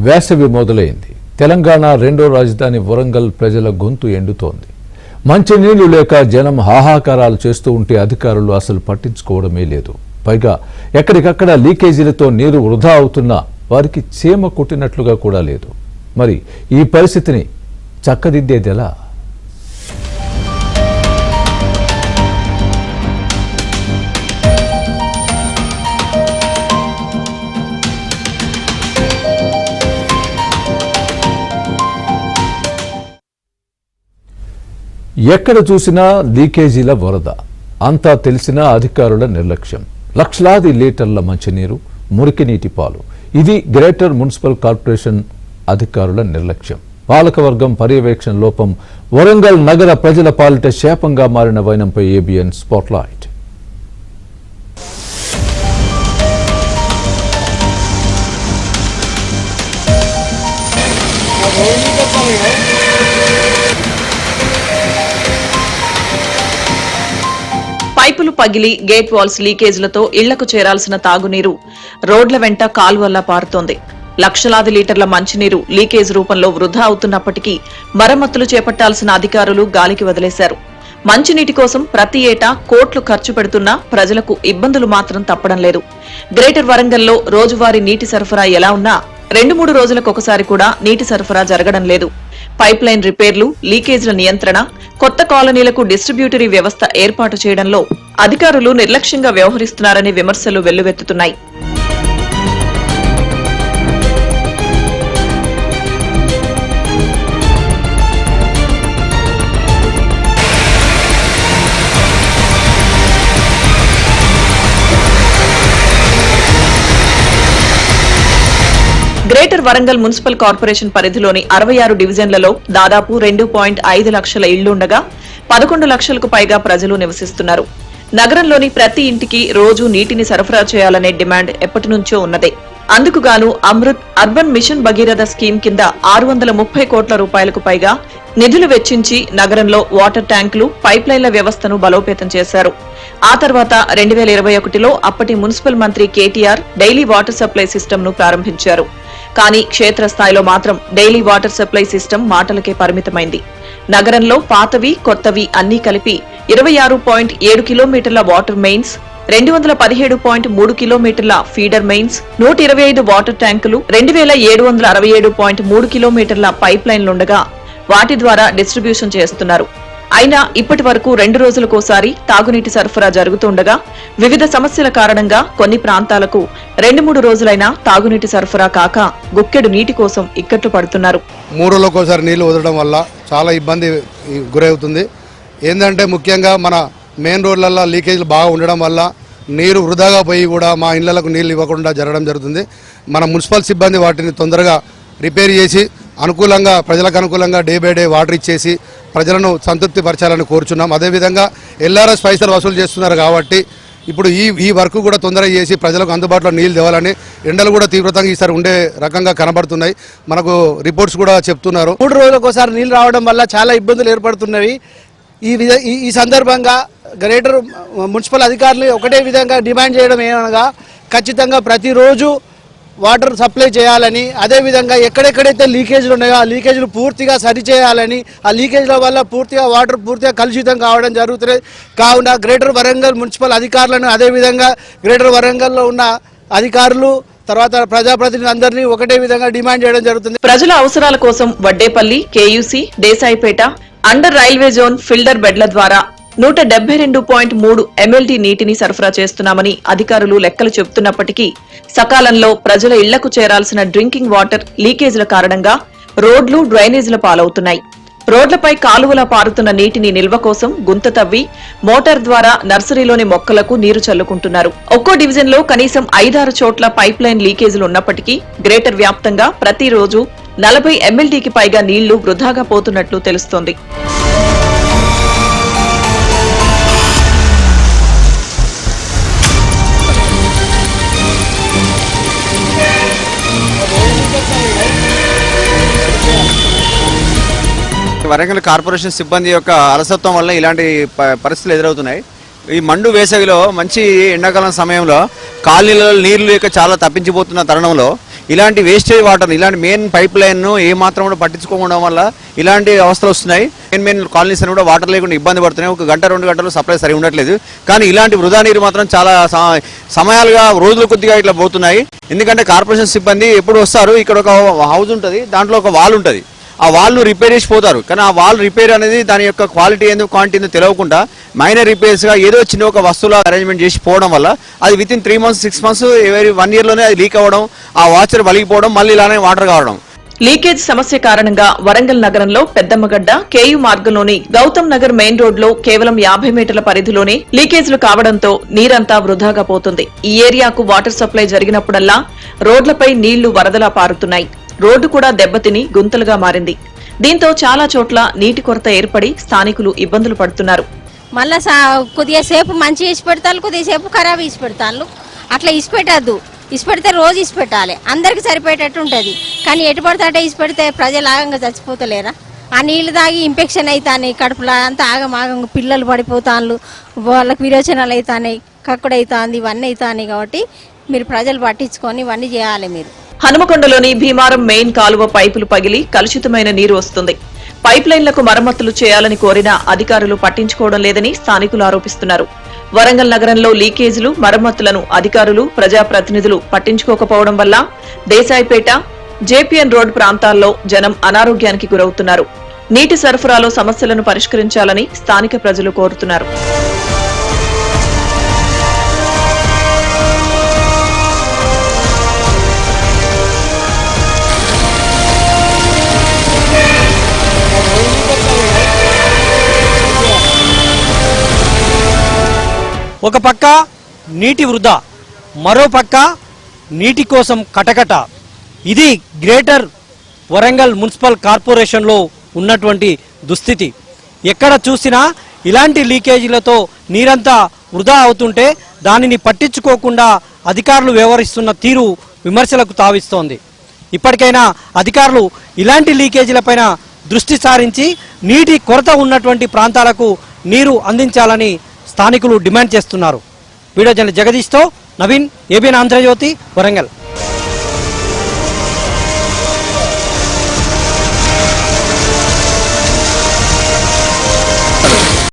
వేసవి మొదలైంది. తెలంగాణ రెండో రాజధాని వరంగల్ ప్రజల గొంతు ఎండుతోంది. మంచినీళ్లు లేక జనం హాహాకారాలు చేస్తూ ఉంటే అధికారులు అసలు పట్టించుకోవడమే లేదు. పైగా ఎక్కడికక్కడ లీకేజీలతో నీరు వృధా అవుతున్నా వారికి చీమ కొట్టినట్లుగా కూడా లేదు. మరి ఈ పరిస్థితిని చక్కదిద్దేదెలా? ఎక్కడ చూసినా లీకేజీల వరద. అంతా తెలిసినా అధికారుల నిర్లక్ష్యం. లక్షలాది లీటర్ల మంచినీరు, మురికి నీటి పాలు. ఇది గ్రేటర్ మున్సిపల్ కార్పొరేషన్ అధికారుల నిర్లక్ష్యం. పాలకవర్గం పర్యవేక్షణ లోపం వరంగల్ నగర ప్రజల పాలిట శాపంగా మారిన వైనంపై ఏబిఎన్ స్పాట్లైట్. పైపులు పగిలి గేట్ వాల్స్ లీకేజీలతో ఇళ్లకు చేరాల్సిన తాగునీరు రోడ్ల వెంట కాలువల్లా పారుతోంది. లక్షలాది లీటర్ల మంచినీరు లీకేజ్ రూపంలో వృధా అవుతున్నప్పటికీ మరమ్మతులు చేపట్టాల్సిన అధికారులు గాలికి వదిలేశారు. మంచినీటి కోసం ప్రతి ఏటా కోట్లు ఖర్చు పెడుతున్నా ప్రజలకు ఇబ్బందులు మాత్రం తప్పడం లేదు. గ్రేటర్ వరంగల్లో రోజువారీ నీటి సరఫరా ఎలా ఉన్నా 2-3 రోజులకు ఒకసారి కూడా నీటి సరఫరా జరగడం లేదు. పైప్ లైన్ రిపేర్లు, లీకేజీల నియంత్రణ, కొత్త కాలనీలకు డిస్ట్రిబ్యూటరీ వ్యవస్థ ఏర్పాటు చేయడంలో అధికారులు నిర్లక్ష్యంగా వ్యవహరిస్తున్నారనే విమర్శలు వెల్లువెత్తుతున్నాయి. గ్రేటర్ వరంగల్ మున్సిపల్ కార్పొరేషన్ పరిధిలోని 66 డివిజన్లలో దాదాపు 2.5 లక్షల ఇళ్లుండగా 11 లక్షలకు పైగా ప్రజలు నివసిస్తున్నారు. నగరంలోని ప్రతి ఇంటికి రోజు నీటిని సరఫరా చేయాలనే డిమాండ్ ఎప్పటి నుంచో ఉన్నదే. అందుకుగాను Amrut urban mission Bhagiratha scheme కింద 630 కోట్ల రూపాయలకు పైగా నిధులు వెచ్చించి నగరంలో వాటర్ ట్యాంకులు, పైప్ లైన్ల వ్యవస్థను బలోపేతం చేశారు. ఆ తర్వాత 2021లో అప్పటి మున్సిపల్ మంత్రి KTR daily water supply system ను ప్రారంభించారు. కానీ క్షేత్రస్థాయిలో మాత్రం డైలీ వాటర్ సప్లై సిస్టమ్ మాటలకే పరిమితమైంది. నగరంలో పాతవి, కొత్తవి అన్నీ కలిపి 26.7 కిలోమీటర్ల వాటర్ మెయిన్స్, 217.3 కిలోమీటర్ల ఫీడర్ మెయిన్స్, 125 వాటర్ ట్యాంకులు, 2767.3 కిలోమీటర్ల పైప్ లైన్లుండగా వాటి ద్వారా డిస్ట్రిబ్యూషన్ చేస్తున్నారు. అయినా ఇప్పటి వరకు 2 రోజులకోసారి తాగునీటి సరఫరా జరుగుతుండగా వివిధ సమస్యల కారణంగా కొన్ని ప్రాంతాలకు 2-3 రోజులైనా తాగునీటి సరఫరా కాక గుక్కెడు నీటి కోసం ఇక్కట్లు పడుతున్నారు. 3 రోజులకోసారి నీళ్లు వదలడం వల్ల చాలా ఇబ్బంది గురవుతుంది. ఏంటంటే ముఖ్యంగా మన మెయిన్ రోడ్లలో లీకేజీలు బాగా ఉండడం వల్ల నీరు వృధాగా పోయి కూడా మా ఇళ్లకు నీళ్లు ఇవ్వకుండా జరగడం జరుగుతుంది. మన మున్సిపల్ సిబ్బంది వాటిని తొందరగా రిపేర్ చేసి అనుకూలంగా ప్రజలకు అనుకూలంగా డే బై డే వాటర్ ఇచ్చేసి ప్రజలను సంతృప్తి పరచాలని కోరుచున్నాం. అదేవిధంగా ఎల్ఆర్ఎస్ పైసలు వసూలు చేస్తున్నారు కాబట్టి ఇప్పుడు ఈ వర్క్ కూడా తొందరగా చేసి ప్రజలకు అందుబాటులో నీళ్లు తేవాలని, ఎండలు కూడా తీవ్రతంగా ఈసారి ఉండే రకంగా కనబడుతున్నాయి. మనకు రిపోర్ట్స్ కూడా చెప్తున్నారు. 3 రోజులకోసారి నీళ్లు రావడం వల్ల చాలా ఇబ్బందులు ఏర్పడుతున్నవి. ఈ సందర్భంగా గ్రేటర్ మున్సిపల్ అధికారులు ఒకటే విధంగా డిమాండ్ చేయడం ఏమనగా ఖచ్చితంగా ప్రతిరోజు వాటర్ సప్లై చేయాలని, అదేవిధంగా ఎక్కడెక్కడైతే లీకేజీలు ఉన్నాయో ఆ లీకేజీలు పూర్తిగా సరిచేయాలని, ఆ లీకేజీల వల్ల పూర్తిగా వాటర్ పూర్తిగా కలుషితం కావడం జరుగుతుంది. కావున గ్రేటర్ వరంగల్ మున్సిపల్ అధికారులను, అదేవిధంగా గ్రేటర్ వరంగల్లో ఉన్న అధికారులు, తర్వాత ప్రజాప్రతినిధులందరినీ ఒకటే విధంగా డిమాండ్ చేయడం జరుగుతుంది. ప్రజల అవసరాల కోసం Vaddepalli, KUC, Desaipeta under railway zone filter బెడ్ల ద్వారా 172.3 MLD నీటిని సరఫరా చేస్తున్నామని అధికారులు లెక్కలు చెబుతున్నప్పటికీ సకాలంలో ప్రజల ఇళ్లకు చేరాల్సిన డ్రింకింగ్ వాటర్ లీకేజీల కారణంగా రోడ్లు, డ్రైనేజీల పాలవుతున్నాయి. రోడ్లపై కాలువలా పారుతున్న నీటిని నిల్వ కోసం గుంత తవ్వి మోటార్ ద్వారా నర్సరీలోని మొక్కలకు నీరు చల్లుకుంటున్నారు. ఒక్కో డివిజన్లో కనీసం 5-6 చోట్ల పైప్ లైన్ లీకేజీలు ఉన్నప్పటికీ గ్రేటర్ వ్యాప్తంగా ప్రతిరోజు 40 MLDకి పైగా నీళ్లు వృధాగా పోతున్నట్లు తెలుస్తోంది. వరంగల్ కార్పొరేషన్ సిబ్బంది యొక్క అలసత్వం వల్ల ఇలాంటి పరిస్థితులు ఎదురవుతున్నాయి. ఈ మండు వేసవిలో మంచి ఎండాకాలం సమయంలో కాలనీలలో నీళ్లు లేక చాలా తప్పించిపోతున్న తరుణంలో ఇలాంటి వేస్టేజ్ వాటర్, ఇలాంటి మెయిన్ పైప్ లైన్ను ఏమాత్రం కూడా పట్టించుకోవడం వల్ల ఇలాంటి అవస్థలు వస్తున్నాయి. మెయిన్ కాలనీస్ అని కూడా వాటర్ లేకుండా ఇబ్బంది పడుతున్నాయి. ఒక గంట 2 గంటలు సప్లై సరిగా ఉండట్లేదు. కానీ ఇలాంటి వృధా నీరు మాత్రం చాలా సమయాలుగా రోజుల కొద్దిగా ఇట్లా పోతున్నాయి. ఎందుకంటే కార్పొరేషన్ సిబ్బంది ఎప్పుడు వస్తారు, ఇక్కడ ఒక హౌస్ ఉంటుంది, దాంట్లో ఒక వాల్ ఉంటుంది, ఆ వాల్ను రిపేర్ చేసి పోతారు. కానీ ఆ వాల్ రిపేర్ అనేది దాని యొక్క క్వాలిటీ ఏందో క్వాంటిటీ ఏందో తెలియకుండా మైనర్ రిపేర్స్గా ఏదో చిన్న ఒక వస్తువుల అరేంజ్మెంట్ చేసి పోవడం వల్ల అది వితిన్ 3 months 6 months ఎవరీ 1 yearలోనే అది లీక్ అవ్వడం, ఆ వాచర్ వలిగిపోవడం, మళ్ళీ ఇలానే వాటర్ కావడం. లీకేజ్ సమస్య కారణంగా వరంగల్ నగరంలో పెద్దమ్మగడ్డ కేయు మార్గంలోని గౌతమ్ నగర్ మెయిన్ రోడ్ లో కేవలం 50 మీటర్ల పరిధిలోనే లీకేజీలు కావడంతో నీరంతా వృధాగా పోతుంది. ఈ ఏరియాకు వాటర్ సప్లై జరిగినప్పుడల్లా రోడ్లపై నీళ్లు వరదలా పారుతున్నాయి. రోడ్డు కూడా దెబ్బతిని గుంతలుగా మారింది. దీంతో చాలా చోట్ల నీటి కొరత ఏర్పడి స్థానికులు ఇబ్బందులు పడుతున్నారు. మళ్ళా కొద్దిగా సేపు మంచి ఇసి పెడతారు, కొద్దిగా సేపు ఖరాబ్ ఇసి పెడతారు. అట్లా ఇసి పెట్టద్దు, ఇసి పెడితే రోజు ఇసి పెట్టాలి, అందరికి సరిపోయేటట్టు ఉంటుంది. కానీ ఎటు పడితే అటే ఇసి పెడితే ప్రజలు ఆగంగా చచ్చిపోతలేరా? ఆ నీళ్లు తాగి ఇన్ఫెక్షన్ అవుతాయి, కడుపులో అంతా ఆగమాగంగా పిల్లలు పడిపోతాను, వాళ్ళకి విరోచనాలు అవుతాయి, కక్కుడు అవుతుంది, ఇవన్నీ అవుతాయి. కాబట్టి మీరు ప్రజలు పట్టించుకొని ఇవన్నీ చేయాలి. మీరు హనుమకొండలోని భీమారం మెయిన్ కాలువ పైపులు పగిలి కలుషితమైన నీరు వస్తుంది. పైప్ లైన్లకు మరమ్మతులు చేయాలని కోరినా అధికారులు పట్టించుకోవడం లేదని స్థానికులు ఆరోపిస్తున్నారు. వరంగల్ నగరంలో లీకేజీలు, మరమ్మతులను అధికారులు, ప్రజాప్రతినిధులు పట్టించుకోకపోవడం వల్ల దేశాయిపేట, జేపీఎన్ రోడ్ ప్రాంతాల్లో జనం అనారోగ్యానికి గురవుతున్నారు. నీటి సరఫరాలో సమస్యలను పరిష్కరించాలని స్థానిక ప్రజలు కోరుతున్నారు. ఒక పక్క నీటి వృధా, మరో పక్క నీటి కోసం కటకట. ఇది గ్రేటర్ వరంగల్ మున్సిపల్ కార్పొరేషన్లో ఉన్నటువంటి దుస్థితి. ఎక్కడ చూసినా ఇలాంటి లీకేజీలతో నీరంతా వృధా అవుతుంటే దానిని పట్టించుకోకుండా అధికారులు వ్యవహరిస్తున్న తీరు విమర్శలకు తావిస్తోంది. ఇప్పటికైనా అధికారులు ఇలాంటి లీకేజీలపైన దృష్టి సారించి నీటి కొరత ఉన్నటువంటి ప్రాంతాలకు నీరు అందించాలని స్థానికులు డిమాండ్ చేస్తున్నారు. వీడియో జర్నలిస్ట్ జగదీష్తో నవీన్, ఏబిఎన్ ఆంధ్రజ్యోతి, వరంగల్.